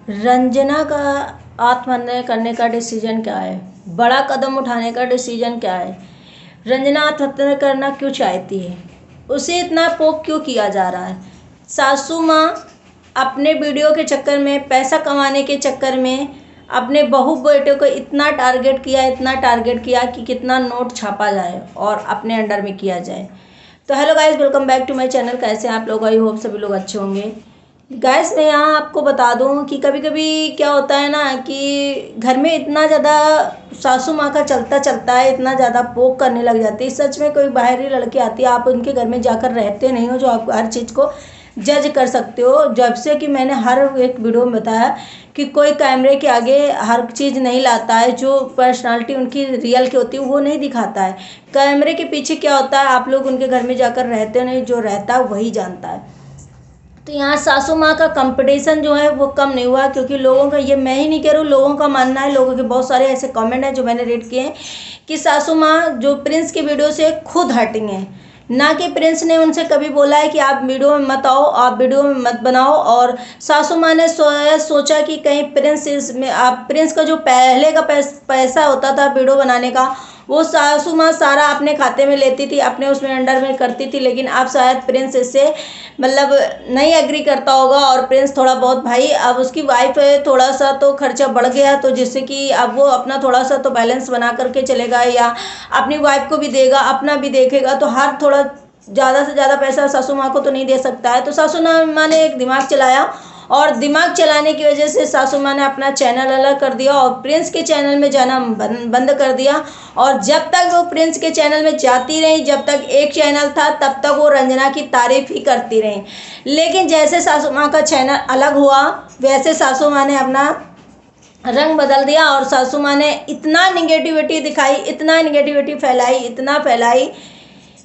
रंजना का आत्महत्या करने का डिसीजन क्या है? बड़ा कदम उठाने का डिसीजन क्या है? रंजना आत्महत्या करना क्यों चाहती है? उसे इतना पोक क्यों किया जा रहा है? सासू माँ अपने वीडियो के चक्कर में, पैसा कमाने के चक्कर में अपने बहू बेटे को इतना टारगेट किया कि कितना नोट छापा जाए और अपने अंडर में किया जाए। तो hello guys, welcome back to my channel. कैसे हैं आप लोग? आई होप सभी लोग अच्छे होंगे। गैस मैं यहाँ आपको बता दूँ कि कभी कभी क्या होता है ना कि घर में इतना ज़्यादा सासू माँ का चलता है, इतना ज़्यादा पोक करने लग जाती है। सच में कोई बाहरी लड़की आती है, आप उनके घर में जाकर रहते नहीं हो, जो आप हर चीज़ को जज कर सकते हो। जब से कि मैंने हर एक वीडियो में बताया कि कोई कैमरे के आगे हर चीज़ नहीं लाता है, जो पर्सनालिटी उनकी रियल की होती है वो नहीं दिखाता है। कैमरे के पीछे क्या होता है आप लोग उनके घर में जाकर रहते नहीं, जो रहता है वही जानता है। तो यहाँ सासू माँ का कंपटीशन जो है वो कम नहीं हुआ, क्योंकि लोगों का, ये मैं ही नहीं कह रहा हूँ, लोगों का मानना है, लोगों के बहुत सारे ऐसे कमेंट हैं जो मैंने रीड किए हैं कि सासू माँ जो प्रिंस की वीडियो से खुद हटिंग है, ना कि प्रिंस ने उनसे कभी बोला है कि आप वीडियो में मत आओ, आप वीडियो में मत बनाओ। और सासू माँ ने सोचा कि कहीं प्रिंस इसमें, आप प्रिंस का जो पहले का पैसा होता था वीडियो बनाने का, वो सासू माँ सारा अपने खाते में लेती थी, अपने उसमें अंडर में करती थी। लेकिन अब शायद प्रिंस इससे मतलब नहीं एग्री करता होगा, और प्रिंस थोड़ा बहुत, भाई अब उसकी वाइफ है, थोड़ा सा तो खर्चा बढ़ गया, तो जिससे कि अब वो अपना थोड़ा सा तो बैलेंस बना करके चलेगा, या अपनी वाइफ को भी देगा, अपना भी देखेगा। तो हर थोड़ा ज़्यादा से ज़्यादा पैसा सासू माँ को तो नहीं दे सकता है। तो सासू माँ ने एक दिमाग चलाया, और दिमाग चलाने की वजह से सासू माँ ने अपना चैनल अलग कर दिया और प्रिंस के चैनल में जाना बंद कर दिया। और जब तक वो प्रिंस के चैनल में जाती रही, जब तक एक चैनल था, तब तक वो रंजना की तारीफ ही करती रही। लेकिन जैसे सासू माँ का चैनल अलग हुआ, वैसे सासू माँ ने अपना रंग बदल दिया, और सासू माँ ने इतना निगेटिविटी दिखाई, इतना निगेटिविटी फैलाई, इतना फैलाई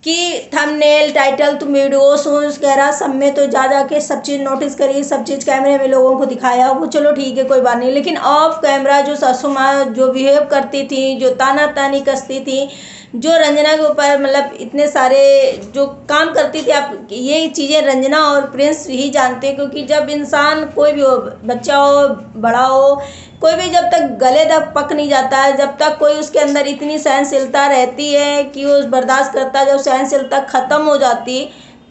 कि थंबनेल, टाइटल, तुम वीडियो सोच वगैरह सब में तो जा के सब चीज़ नोटिस करी, सब चीज़ कैमरे में लोगों को दिखाया, वो चलो ठीक है, कोई बात नहीं। लेकिन ऑफ कैमरा जो सासू माँ जो बिहेव करती थी, जो ताना तानी कसती थी, जो रंजना के ऊपर मतलब इतने सारे जो काम करती थी, आप ये चीज़ें रंजना और प्रिंस ही जानते हैं। क्योंकि जब इंसान कोई भी हो, बच्चा हो, बड़ा हो, कोई भी जब तक गले तक पक नहीं जाता है, जब तक कोई उसके अंदर इतनी सहनशीलता रहती है कि वो बर्दाश्त करता है, जब सहनशीलता ख़त्म हो जाती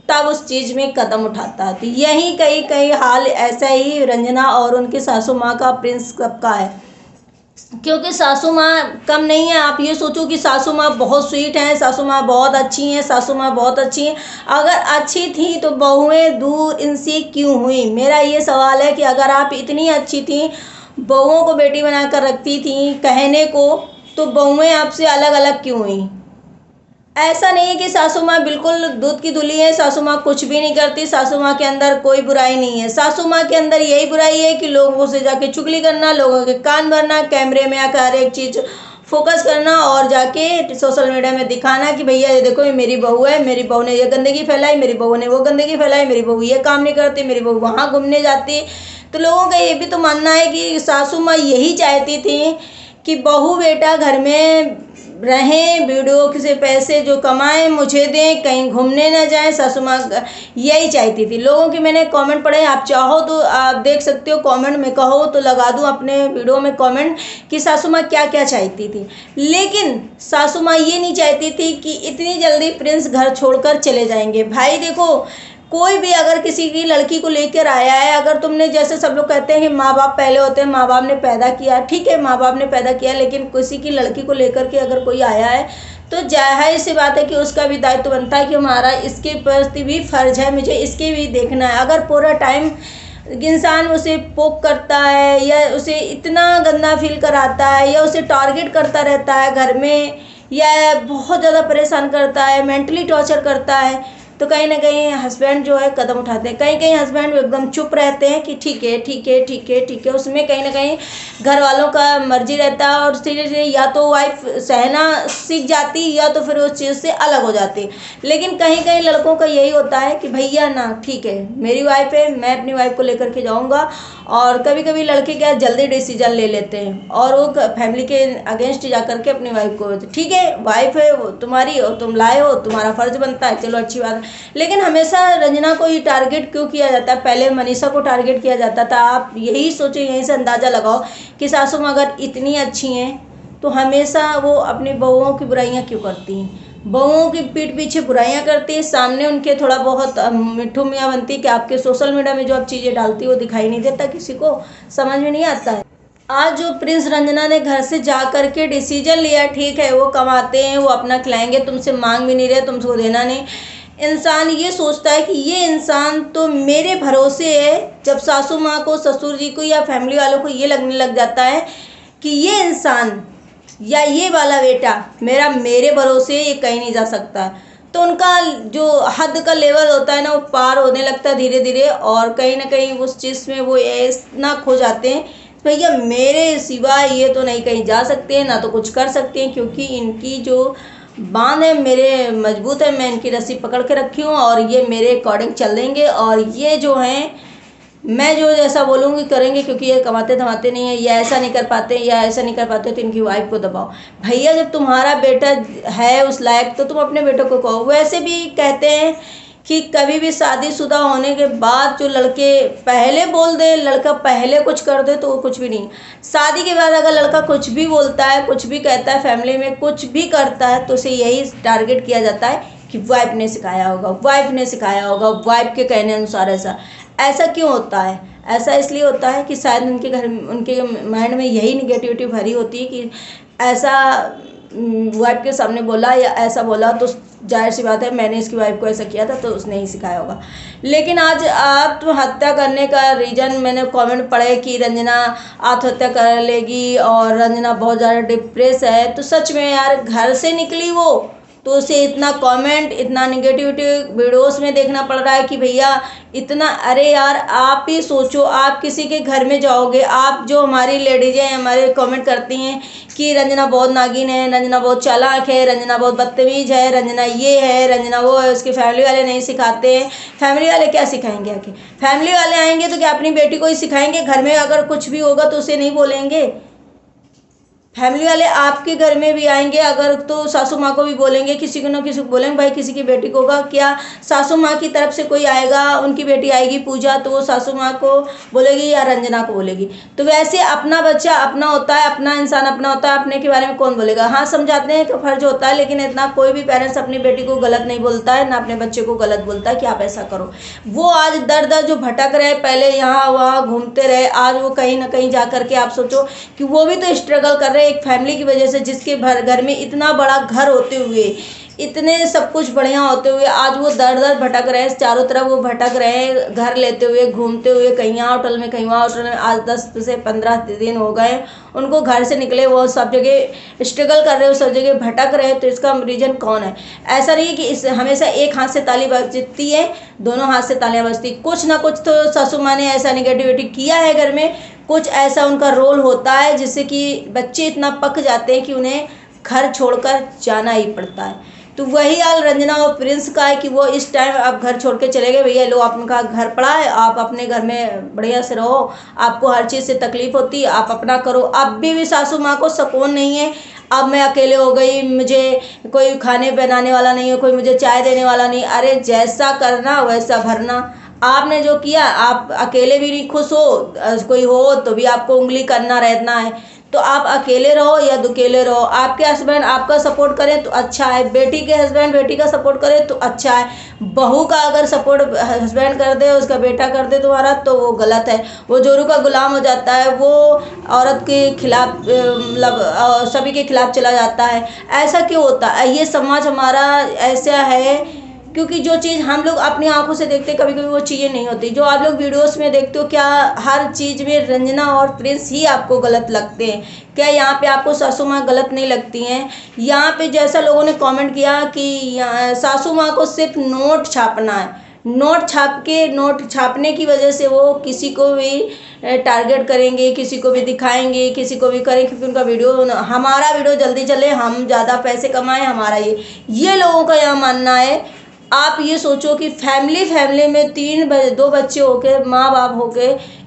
तब उस चीज़ में कदम उठाता है। तो यही कई कई हाल ऐसा ही रंजना और उनकी सासू माँ का, प्रिंस का है। क्योंकि सासू माँ कम नहीं है। आप ये सोचो कि सासू माँ बहुत स्वीट हैं, सासू माँ बहुत अच्छी हैं, सासू माँ बहुत अच्छी हैं। अगर अच्छी थी तो बहुएं दूर इनसे क्यों हुई? मेरा ये सवाल है कि अगर आप इतनी अच्छी थी, बहुओं को बेटी बनाकर रखती थी कहने को, तो बहुएं आपसे अलग अलग क्यों हुई? ऐसा नहीं है कि सासू माँ बिल्कुल दूध की धुली है, सासू माँ कुछ भी नहीं करती, सासू माँ के अंदर कोई बुराई नहीं है। सासू माँ के अंदर यही बुराई है कि लोगों से जाके चुगली करना, लोगों के कान भरना, कैमरे में आकर हर एक चीज़ फोकस करना, और जाके सोशल मीडिया में दिखाना कि भैया ये देखो, ये मेरी बहू है, मेरी बहू ने ये गंदगी फैलाई, मेरी बहू ने वो गंदगी फैलाई, मेरी बहू ये काम नहीं करती, मेरी बहू वहाँ घूमने जाती। तो लोगों का ये भी तो मानना है कि सासू माँ यही चाहती थी कि बहू बेटा घर में रहें, वीडियो से पैसे जो कमाएं मुझे दें, कहीं घूमने ना जाएं। सासू माँ यही चाहती थी। लोगों के मैंने कमेंट पढ़े, आप चाहो तो आप देख सकते हो, कमेंट में कहो तो लगा दूं अपने वीडियो में कमेंट कि सासू माँ क्या क्या चाहती थी। लेकिन सासू माँ ये नहीं चाहती थी कि इतनी जल्दी प्रिंस घर छोड़कर चले जाएंगे। भाई देखो, कोई भी अगर किसी की लड़की को लेकर आया है, अगर तुमने, जैसे सब लोग कहते हैं कि माँ बाप पहले होते हैं, माँ बाप ने पैदा किया, ठीक है माँ बाप ने पैदा किया, लेकिन किसी की लड़की को लेकर के अगर कोई आया है तो जाहिर सी बात है कि उसका भी दायित्व बनता है कि हमारा इसके प्रति भी फर्ज है, मुझे इसके भी देखना है। अगर पूरा टाइम इंसान उसे पोक करता है, या उसे इतना गंदा फील कराता है, या उसे टारगेट करता रहता है घर में, या बहुत ज़्यादा परेशान करता है, मेंटली टॉर्चर करता है, तो कहीं ना कहीं हस्बैंड जो है कदम उठाते हैं। कहीं कहीं हस्बैंड एकदम चुप रहते हैं कि ठीक है ठीक है ठीक है ठीक है। उसमें कहीं ना कहीं घर वालों का मर्जी रहता है, और धीरे धीरे या तो वाइफ सहना सीख जाती, या तो फिर उस चीज़ से अलग हो जाती। लेकिन कहीं कहीं लड़कों का यही होता है कि भैया ना, ठीक है मेरी वाइफ है, मैं अपनी वाइफ को लेकर के जाऊँगा, और कभी कभी लड़के क्या जल्दी डिसीजन ले लेते हैं और वो फैमिली के अगेंस्ट जा करके अपनी वाइफ को, ठीक है वाइफ है वो तुम्हारी और तुम लाए हो, तुम्हारा फर्ज बनता है, चलो अच्छी बात है। लेकिन हमेशा रंजना को ही टारगेट क्यों किया जाता है? पहले मनीषा को टारगेट किया जाता था। आप यही सोचो, यहीं से अंदाज़ा लगाओ कि सासू माँ अगर इतनी अच्छी हैं तो हमेशा वो अपनी बहुओं की बुराइयाँ क्यों करती हैं? बहुओं की पीठ पीछे बुराइयां करती है, सामने उनके थोड़ा बहुत मिठू मियाँ बनती कि आपके सोशल मीडिया में जो आप चीज़ें डालती वो दिखाई नहीं देता, किसी को समझ में नहीं आता है। आज जो प्रिंस रंजना ने घर से जा करके डिसीजन लिया, ठीक है वो कमाते हैं, वो अपना खिलाएंगे, तुमसे मांग भी नहीं रहे, तुमको देना नहीं। इंसान ये सोचता है कि ये इंसान तो मेरे भरोसे है। जब सासू माँ को, ससुर जी को या फैमिली वालों को ये लगने लग जाता है कि ये इंसान या ये वाला बेटा मेरे भरोसे ये कहीं नहीं जा सकता, तो उनका जो हद का लेवल होता है ना वो पार होने लगता है धीरे धीरे, और कहीं ना कहीं उस चीज़ में वो इतना खो जाते हैं भैया मेरे सिवा ये तो नहीं कहीं जा सकते हैं, ना तो कुछ कर सकते हैं, क्योंकि इनकी जो बांध है मेरे मजबूत है, मैं इनकी रस्सी पकड़ के रखी हूँ और ये मेरे अकॉर्डिंग चल देंगे, और ये जो हैं मैं जो जैसा बोलूँगी करेंगे, क्योंकि ये कमाते धमाते नहीं है, या ऐसा नहीं कर पाते या ऐसा नहीं कर पाते, तो इनकी वाइफ को दबाओ। भैया जब तुम्हारा बेटा है उस लायक तो तुम अपने बेटे को कहो। वैसे भी कहते हैं कि कभी भी शादीशुदा होने के बाद जो लड़के पहले बोल दे, लड़का पहले कुछ कर दे तो वो कुछ भी नहीं। शादी के बाद अगर लड़का कुछ भी बोलता है, कुछ भी कहता है, फैमिली में कुछ भी करता है, तो उसे यही टारगेट किया जाता है कि वाइफ ने सिखाया होगा, वाइफ ने सिखाया होगा, वाइफ के कहने अनुसार ऐसा क्यों होता है? ऐसा इसलिए होता है कि शायद उनके माइंड में यही निगेटिविटी भरी होती है कि ऐसा वाइफ के सामने बोला या ऐसा बोला तो जाहिर सी बात है मैंने इसकी वाइफ को ऐसा किया था तो उसने ही सिखाया होगा। लेकिन आज आत्महत्या करने का रीज़न मैंने कमेंट पढ़े कि रंजना आत्महत्या कर लेगी और रंजना बहुत ज़्यादा डिप्रेस है, तो सच में यार घर से निकली वो तो उसे इतना कमेंट, इतना निगेटिविटी वीडियोस में देखना पड़ रहा है कि भैया इतना, अरे यार आप ही सोचो, आप किसी के घर में जाओगे, आप जो हमारी लेडीज़ हैं हमारे कमेंट करती हैं कि रंजना बहुत नागिन है, रंजना बहुत चालाक है, रंजना बहुत बदतमीज़ है, रंजना ये है, रंजना वो है, उसके फैमिली वाले नहीं सिखाते हैं। फैमिली वाले क्या सिखाएंगे? आके फैमिली वाले आएंगे तो क्या अपनी बेटी को ही सिखाएंगे? घर में अगर कुछ भी होगा तो उसे नहीं बोलेंगे? फैमिली वाले आपके घर में भी आएंगे अगर तो सासू माँ को भी बोलेंगे, किसी को ना किसी को बोलेंगे भाई किसी की बेटी को होगा क्या सासू माँ की तरफ से कोई आएगा, उनकी बेटी आएगी पूजा तो वो सासू माँ को बोलेगी या रंजना को बोलेगी? तो वैसे अपना बच्चा अपना होता है, अपना इंसान अपना होता है, अपने के बारे में कौन बोलेगा? हाँ समझाते हैं कि फर्ज होता है, लेकिन इतना कोई भी पेरेंट्स अपनी बेटी को गलत नहीं बोलता है, ना अपने बच्चे को गलत बोलता है कि आप ऐसा करो। वो आज दर दर जो भटक रहे, पहले यहाँ वहाँ घूमते रहे, आज वो कहीं ना कहीं जा करके आप सोचो कि वो भी तो स्ट्रगल कर रहे एक फैमिली की वजह से, जिसके घर में इतना बड़ा घर होते हुए, इतने सब कुछ बढ़िया होते हुए आज वो दर दर भटक रहे हैं, चारों तरफ वो भटक रहे हैं, घर लेते हुए घूमते हुए, कहीं यहाँ होटल में कहीं वहाँ होटल में। आज 10 से 15 दिन हो गए उनको घर से निकले, वो सब जगह स्ट्रगल कर रहे हो, सब जगह भटक रहे हैं। तो इसका रीज़न कौन है? ऐसा नहीं है कि इस हमेशा एक हाथ से ताली बजती है, दोनों हाथ से तालियां बजती, कुछ ना कुछ तो सासू माँ ने ऐसा निगेटिविटी किया है घर में, कुछ ऐसा उनका रोल होता है जिससे कि बच्चे इतना पक जाते हैं कि उन्हें घर छोड़कर जाना ही पड़ता है। तो वही हाल रंजना और प्रिंस का है कि वो इस टाइम आप घर छोड़ के चले गए, भैया लो आपका घर पड़ा है, आप अपने घर में बढ़िया से रहो, आपको हर चीज़ से तकलीफ होती है आप अपना करो। अब भी सासू माँ को सुकून नहीं है, अब मैं अकेले हो गई, मुझे कोई खाने बनाने वाला नहीं है, कोई मुझे चाय देने वाला नहीं। अरे जैसा करना वैसा भरना, आपने जो किया, आप अकेले भी नहीं खुश हो, कोई हो तो भी आपको उंगली करना रहना है। तो आप अकेले रहो या दुकेले रहो, आपके हस्बैंड आपका सपोर्ट करें तो अच्छा है, बेटी के हस्बैंड बेटी का सपोर्ट करे तो अच्छा है, बहू का अगर सपोर्ट हस्बैंड कर दे, उसका बेटा कर दे तुम्हारा, तो वो गलत है, वो जोरू का गुलाम हो जाता है, वो औरत के खिलाफ मतलब सभी के खिलाफ चला जाता है। ऐसा क्यों होता है? ये समाज हमारा ऐसा है क्योंकि जो चीज़ हम लोग अपनी आंखों से देखते कभी कभी वो चीज़ें नहीं होती, जो आप लोग वीडियोस में देखते हो। क्या हर चीज़ में रंजना और प्रिंस ही आपको गलत लगते हैं? क्या यहाँ पे आपको सासू माँ गलत नहीं लगती हैं? यहाँ पे जैसा लोगों ने कमेंट किया कि सासू माँ को सिर्फ नोट छापना है, नोट छापने की वजह से वो किसी को भी टारगेट करेंगे, किसी को भी दिखाएंगे, किसी को भी करें, क्योंकि उनका हमारा वीडियो जल्दी चले, हम ज़्यादा पैसे कमाएं, हमारा ये लोगों का यहाँ मानना है। आप ये सोचो कि फैमिली में 2 बच्चे होके, माँ बाप होके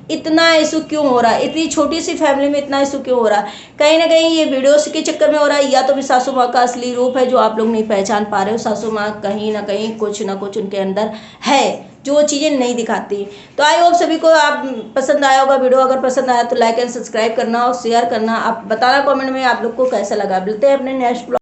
इतना इशू क्यों हो रहा है, इतनी छोटी सी फैमिली में इतना इशू क्यों हो रहा है। कहीं ना कहीं ये वीडियोस के चक्कर में हो रहा है, या तो भी सासू माँ का असली रूप है जो आप लोग नहीं पहचान पा रहे हो। सासू माँ कहीं ना कहीं कुछ ना कुछ उनके अंदर है जो वो चीज़ें नहीं दिखाती। तो आई होप सभी को आप पसंद आया होगा वीडियो। अगर पसंद आया तो लाइक एंड सब्सक्राइब करना और शेयर करना। आप बताना कमेंट में आप लोग को कैसा लगा। मिलते हैं अपने नेक्स्ट